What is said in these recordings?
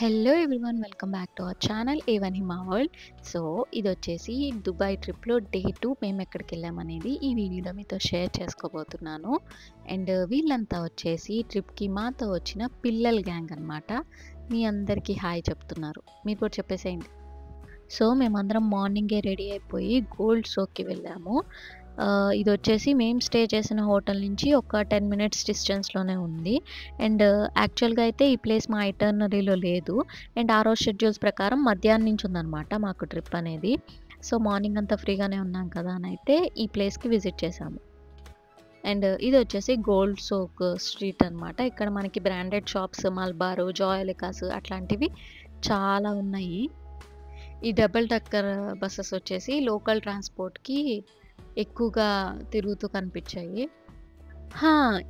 Hello everyone, welcome back to our channel A1 Hima world. So ఇది వచ్చేసి Dubai ట్రిప్లో day 2 మేము ఎక్కడికి వెళ్ళామనేది ఈ వీడియోలో మీతో షేర్ చేసుకోబోతున్నాను. అండ్ వీళ్ళంతా వచ్చేసి ట్రిప్కి మాతో వచ్చిన పిల్లల గ్యాంగ్ అనమాట. మీ అందరికీ హాయ్ చెప్తున్నారు, మీరు కూడా చెప్పేసేయండి. సో మేమందరం మార్నింగే రెడీ అయిపోయి గోల్డ్ సోక్కి వెళ్ళాము. ఇది వచ్చేసి మేము స్టే చేసిన హోటల్ నుంచి ఒక 10 మినిట్స్ డిస్టెన్స్లోనే ఉంది. అండ్ యాక్చువల్గా అయితే ఈ ప్లేస్ మా ఐటర్నరీలో లేదు. అండ్ ఆ రోజు షెడ్యూల్స్ ప్రకారం మధ్యాహ్నం నుంచి ఉందన్నమాట మాకు ట్రిప్ అనేది. సో మార్నింగ్ అంతా ఫ్రీగానే ఉన్నాం కదా అని అయితే ఈ ప్లేస్కి విజిట్ చేసాము. అండ్ ఇది వచ్చేసి గోల్డ్ సోక్ స్ట్రీట్ అనమాట. ఇక్కడ మనకి బ్రాండెడ్ షాప్స్, మల్బారు, జాయలికాస్ అట్లాంటివి చాలా ఉన్నాయి. ఈ డబుల్ డక్కర్ బస్సెస్ వచ్చేసి లోకల్ ట్రాన్స్పోర్ట్కి ఎక్కువగా తిరుగుతూ కనిపించాయి.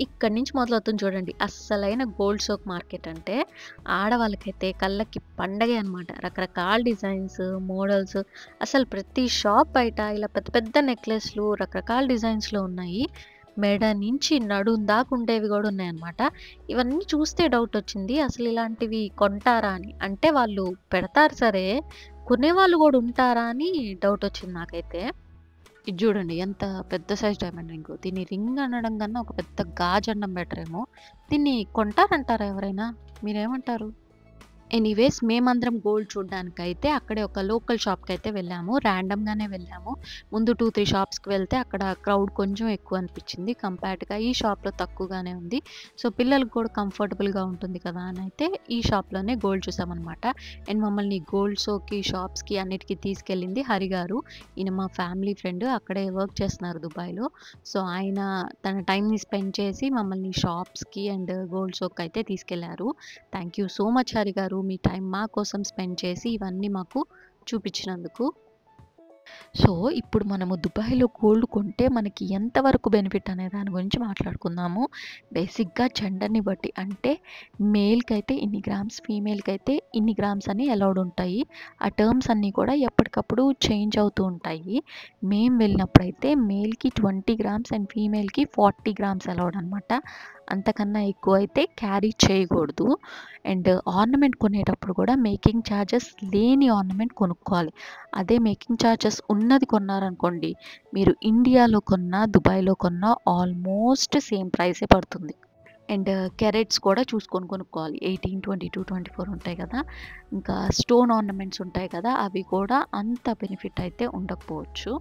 ఇక్కడి నుంచి మొదలవుతుంది చూడండి అస్సలైన గోల్డ్ సోక్ మార్కెట్. అంటే ఆడవాళ్ళకైతే కళ్ళకి పండగే అనమాట. రకరకాల డిజైన్స్, మోడల్స్, అసలు ప్రతి షాప్ బయట ఇలా పెద్ద పెద్ద నెక్లెస్లు రకరకాల డిజైన్స్లో ఉన్నాయి. మెడ నుంచి నడుం దాకా ఉండేవి కూడా ఉన్నాయన్నమాట. ఇవన్నీ చూస్తే డౌట్ వచ్చింది, అసలు ఇలాంటివి కొంటారా అని. అంటే వాళ్ళు పెడతారు సరే, కొనేవాళ్ళు కూడా ఉంటారా అని డౌట్ వచ్చింది నాకైతే. ఇది చూడండి ఎంత పెద్ద సైజ్ డైమండ్ రింగ్. దీన్ని రింగ్ అనడం కన్నా ఒక పెద్ద గాజు అనడం బెటర్ ఏమో. దీన్ని కొంటారంటారా ఎవరైనా? మీరేమంటారు? ఎనీవేస్ మేమందరం గోల్డ్ చూడడానికైతే అక్కడే ఒక లోకల్ షాప్కి అయితే వెళ్ళాము. ర్యాండమ్గానే వెళ్ళాము. ముందు 2-3 షాప్స్కి వెళ్తే అక్కడ క్రౌడ్ కొంచెం ఎక్కువ అనిపించింది. కంపేర్డ్గా ఈ షాప్లో తక్కువగానే ఉంది. సో పిల్లలకు కూడా కంఫర్టబుల్గా ఉంటుంది కదా అని అయితే ఈ షాప్లోనే గోల్డ్ చూసామన్నమాట. అండ్ మమ్మల్ని గోల్డ్ షోకి, షాప్స్కి అన్నిటికీ తీసుకెళ్ళింది హరి గారు. ఈయన మా ఫ్యామిలీ ఫ్రెండ్, అక్కడే వర్క్ చేస్తున్నారు దుబాయ్లో. సో ఆయన తన టైంని స్పెండ్ చేసి మమ్మల్ని షాప్స్కి అండ్ గోల్డ్ షోకి అయితే తీసుకెళ్లారు. Thank you so much Hari గారు, మీ టైం మా కోసం స్పెండ్ చేసి ఇవన్నీ మాకు చూపించినందుకు. సో ఇప్పుడు మనము దుబాయ్లో గోల్డ్ కొంటే మనకి ఎంతవరకు బెనిఫిట్ అనే దాని గురించి మాట్లాడుకుందాము. బేసిక్గా జెండర్ని బట్టి, అంటే మేల్కి అయితే ఇన్ని గ్రామ్స్, ఫీమేల్కి అయితే ఇన్ని గ్రామ్స్ అని అలౌడ్ ఉంటాయి. ఆ టర్మ్స్ అన్నీ కూడా ఎప్పటికప్పుడు చేంజ్ అవుతూ ఉంటాయి. మేము వెళ్ళినప్పుడైతే మేల్కి 20 గ్రామ్స్ అండ్ ఫీమేల్కి 40 గ్రామ్స్ అలౌడ్ అనమాట. అంతకన్నా ఎక్కువ అయితే క్యారీ చేయకూడదు. అండ్ ఆర్నమెంట్ కొనేటప్పుడు కూడా మేకింగ్ ఛార్జెస్ లేని ఆర్నమెంట్ కొనుక్కోవాలి. అదే మేకింగ్ ఛార్జెస్ ఉన్నది కొన్నారనుకోండి, మీరు ఇండియాలో కొన్నా దుబాయ్లో కొన్నా ఆల్మోస్ట్ సేమ్ ప్రైసే పడుతుంది. అండ్ క్యారెట్స్ కూడా చూసుకొని కొనుక్కోవాలి. 18, 22, 24 ఉంటాయి కదా. ఇంకా స్టోన్ ఆర్నమెంట్స్ ఉంటాయి కదా, అవి కూడా అంత బెనిఫిట్ అయితే ఉండకపోవచ్చు.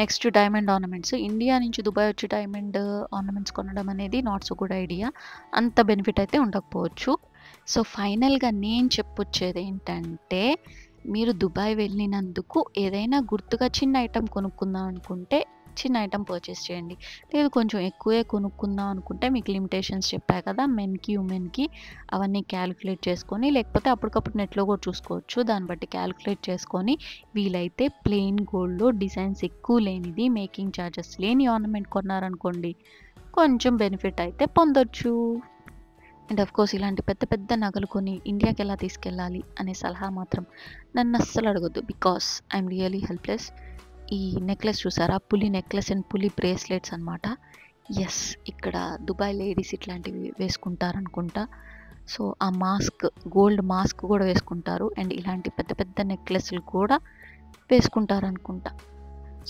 Next diamond ornaments. ఇండియా నుంచి దుబాయ్ వచ్చి డైమండ్ ఆర్నమెంట్స్ కొనడం అనేది నాట్ సో గుడ్ ఐడియా. అంత బెనిఫిట్ అయితే ఉండకపోవచ్చు. సో ఫైనల్గా నేను చెప్పొచ్చేది ఏంటంటే, మీరు దుబాయ్ వెళ్ళినందుకు ఏదైనా గుర్తుగా చిన్న ఐటెం కొనుక్కుందాం అనుకుంటే చిన్న ఐటెం పర్చేస్ చేయండి. లేదు కొంచెం ఎక్కువే కొనుక్కుందాం అనుకుంటే మీకు లిమిటేషన్స్ చెప్పా కదా, మెన్కి ఉమెన్కి, అవన్నీ క్యాలిక్యులేట్ చేసుకొని, లేకపోతే అప్పటికప్పుడు నెట్లో కూడా చూసుకోవచ్చు. దాన్ని బట్టి క్యాలిక్యులేట్ చేసుకొని వీలైతే ప్లెయిన్ గోల్డ్లో డిజైన్స్ ఎక్కువ లేనిది, మేకింగ్ ఛార్జెస్ లేని ఆర్నమెంట్ కొన్నారనుకోండి, కొంచెం బెనిఫిట్ అయితే పొందొచ్చు. అండ్ ఆఫ్ కోర్స్ ఇలాంటి పెద్ద పెద్ద నగలు కొని ఇండియాకి ఎలా తీసుకెళ్ళాలి అనే సలహా మాత్రం నన్ను అస్సలు అడగొద్దు, బికాస్ ఐఎమ్ రియలీ హెల్ప్లెస్. ఈ నెక్లెస్ చూసారా, పులి నెక్లెస్ అండ్ పులి బ్రేస్లెట్స్ అనమాట. ఎస్, ఇక్కడ దుబాయ్ లేడీస్ ఇట్లాంటివి వేసుకుంటారనుకుంటా. సో ఆ మాస్క్, గోల్డ్ మాస్క్ కూడా వేసుకుంటారు. అండ్ ఇలాంటి పెద్ద పెద్ద నెక్లెస్లు కూడా వేసుకుంటారనుకుంటా.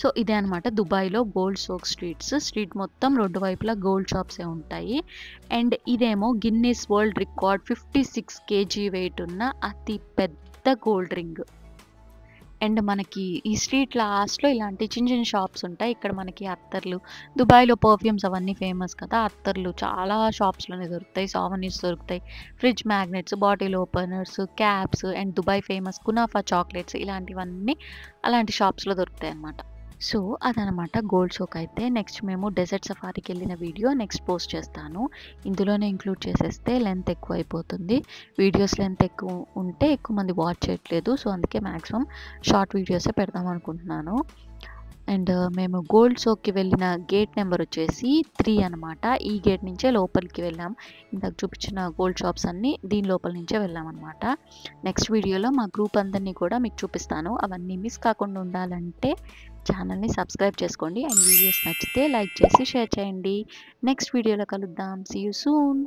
సో ఇదే అనమాట దుబాయ్లో గోల్డ్ సోక్ స్ట్రీట్స్. స్ట్రీట్ మొత్తం 2 వైపులా గోల్డ్ షాప్సే ఉంటాయి. అండ్ ఇదేమో Guinness world record 56 kg weight ఉన్న అతి పెద్ద గోల్డ్ రింగ్. అండ్ మనకి ఈ స్ట్రీట్ లాస్ట్లో ఇలాంటి చిన్న చిన్న షాప్స్ ఉంటాయి. ఇక్కడ మనకి అత్తర్లు, దుబాయ్లో పర్ఫ్యూమ్స్ అవన్నీ ఫేమస్ కదా, అత్తర్లు చాలా షాప్స్లోనే దొరుకుతాయి. సావనీస్ దొరుకుతాయి, fridge magnets, bottle openers, caps, and Dubai famous kunafa chocolates, ఇలాంటివన్నీ అలాంటి షాప్స్లో దొరుకుతాయి అన్నమాట. సో అదనమాట గోల్డ్ షోక్ అయితే. నెక్స్ట్ మేము డెజర్ట్ సఫారీకి వెళ్ళిన వీడియో నెక్స్ట్ పోస్ట్ చేస్తాను. ఇందులోనే ఇంక్లూడ్ చేసేస్తే లెంత్ ఎక్కువ అయిపోతుంది. వీడియోస్ లెంత్ ఎక్కువ ఉంటే ఎక్కువ మంది వాచ్ చేయట్లేదు. సో అందుకే మ్యాక్సిమం షార్ట్ వీడియోసే పెడదాం అనుకుంటున్నాను. అండ్ మేము గోల్డ్ షోకి వెళ్ళిన గేట్ నెంబర్ వచ్చేసి 3 అనమాట. ఈ గేట్ నుంచే లోపలికి వెళ్ళాం. ఇందాక చూపించిన గోల్డ్ షాప్స్ అన్నీ దీని లోపల నుంచే వెళ్ళాం అనమాట. నెక్స్ట్ వీడియోలో మా గ్రూప్ అందరినీ కూడా మీకు చూపిస్తాను. అవన్నీ మిస్ కాకుండా ఉండాలంటే ఛానల్ని సబ్స్క్రైబ్ చేసుకోండి. అండ్ వీడియోస్ నచ్చితే లైక్ చేసి షేర్ చేయండి. నెక్స్ట్ వీడియోలో కలుద్దాం. See you soon.